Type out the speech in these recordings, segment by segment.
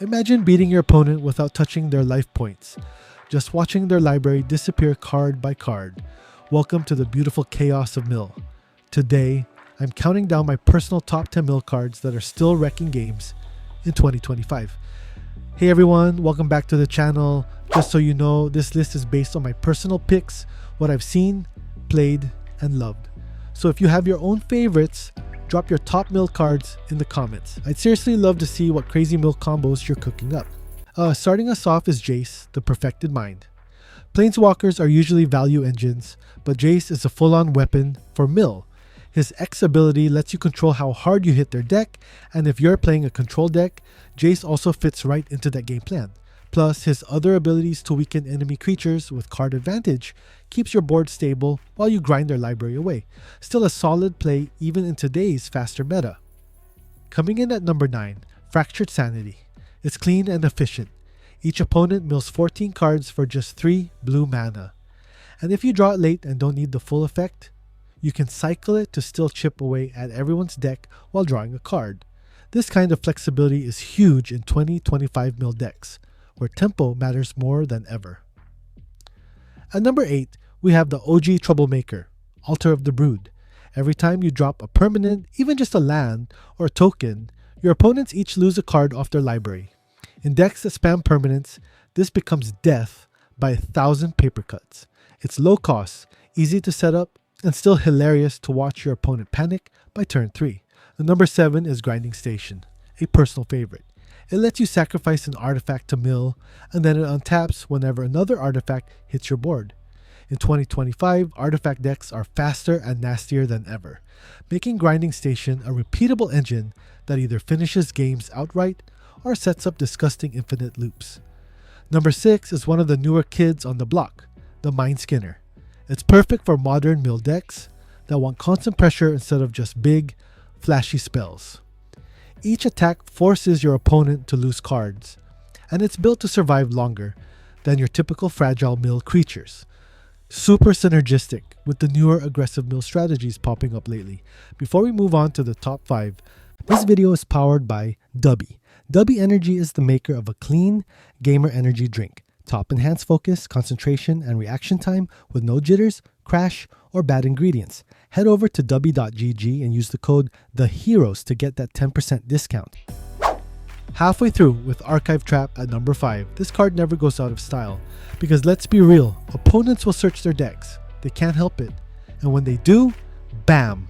Imagine beating your opponent without touching their life points, just watching their library disappear card by card. Welcome to the beautiful chaos of Mill. Today, I'm counting down my personal top 10 Mill cards that are still wrecking games in 2025. Hey everyone, welcome back to the channel. Just so you know, this list is based on my personal picks, what I've seen, played, and loved. So if you have your own favorites, drop your top Mill cards in the comments. I'd seriously love to see what crazy Mill combos you're cooking up. Starting us off is Jace, the Perfected Mind. Planeswalkers are usually value engines, but Jace is a full-on weapon for Mill. His X ability lets you control how hard you hit their deck, and if you're playing a control deck, Jace also fits right into that game plan. Plus, his other abilities to weaken enemy creatures with card advantage keeps your board stable while you grind their library away. Still a solid play even in today's faster meta. Coming in at number 9, Fractured Sanity. It's clean and efficient. Each opponent mills 14 cards for just 3 blue mana. And if you draw it late and don't need the full effect, you can cycle it to still chip away at everyone's deck while drawing a card. This kind of flexibility is huge in 20-25 mil decks, where tempo matters more than ever. At number 8, we have the OG Troublemaker, Altar of the Brood. Every time you drop a permanent, even just a land or a token, your opponents each lose a card off their library. In decks that spam permanents, this becomes death by 1,000 paper cuts. It's low cost, easy to set up, and still hilarious to watch your opponent panic by turn 3. The number 7 is Grinding Station, a personal favorite. It lets you sacrifice an artifact to mill, and then it untaps whenever another artifact hits your board. In 2025, artifact decks are faster and nastier than ever, making Grinding Station a repeatable engine that either finishes games outright or sets up disgusting infinite loops. Number 6 is one of the newer kids on the block, the Mind Skinner. It's perfect for modern mill decks that want constant pressure instead of just big, flashy spells. Each attack forces your opponent to lose cards, and it's built to survive longer than your typical fragile mill creatures. Super synergistic with the newer aggressive mill strategies popping up lately. Before we move on to the top 5, this video is powered by Dubby. Dubby Energy is the maker of a clean gamer energy drink. Top enhanced focus, concentration, and reaction time with no jitters, crash, or bad ingredients. Head over to dubby.gg and use the code THEHEROES to get that 10% discount. Halfway through with Archive Trap at number 5, this card never goes out of style. Because let's be real, opponents will search their decks. They can't help it. And when they do, bam!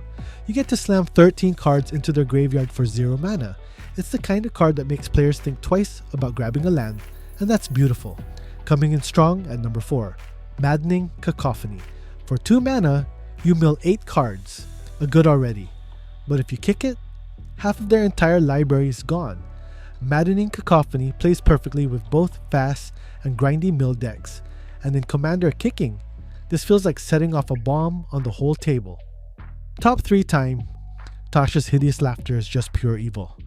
You get to slam 13 cards into their graveyard for 0 mana. It's the kind of card that makes players think twice about grabbing a land, and that's beautiful. Coming in strong at number 4, Maddening Cacophony. For 2 mana, you mill 8 cards, a good already. But if you kick it, half of their entire library is gone. Maddening Cacophony plays perfectly with both fast and grindy mill decks, and in Commander Kicking, this feels like setting off a bomb on the whole table. Top 3 time, Tasha's Hideous Laughter is just pure evil.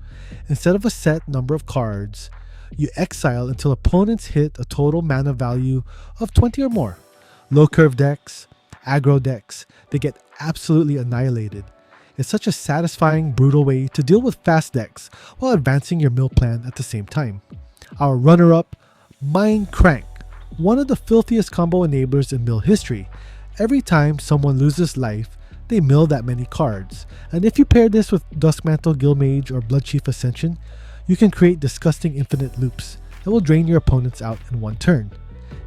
Instead of a set number of cards, you exile until opponents hit a total mana value of 20 or more. Low curve decks, aggro decks, they get absolutely annihilated. It's such a satisfying, brutal way to deal with fast decks while advancing your mill plan at the same time. Our runner-up, Mind Crank, one of the filthiest combo enablers in mill history. Every time someone loses life, they mill that many cards. And if you pair this with Duskmantle Guildmage or Bloodchief Ascension, you can create disgusting infinite loops that will drain your opponents out in one turn.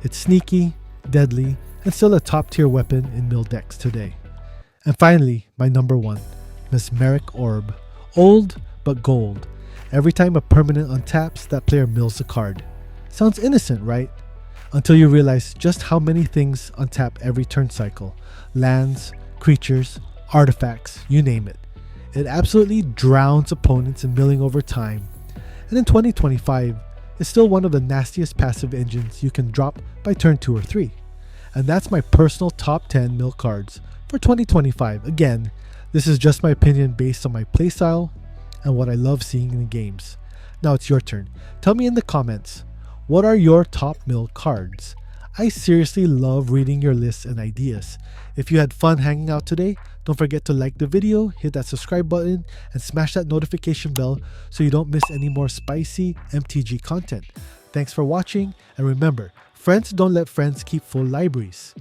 It's sneaky, deadly, and still a top tier weapon in mill decks today. And finally, my number 1, Mesmeric Orb. Old but gold. Every time a permanent untaps, that player mills a card. Sounds innocent, right? Until you realize just how many things untap every turn cycle. Lands, creatures, artifacts, you name it. It absolutely drowns opponents in milling over time. And in 2025, it's still one of the nastiest passive engines you can drop by turn 2 or 3. And that's my personal top 10 mill cards for 2025. Again, this is just my opinion based on my playstyle and what I love seeing in the games. Now it's your turn. Tell me in the comments, what are your top mill cards? I seriously love reading your lists and ideas. If you had fun hanging out today, don't forget to like the video, hit that subscribe button, and smash that notification bell so you don't miss any more spicy MTG content. Thanks for watching, and remember, friends don't let friends keep full libraries.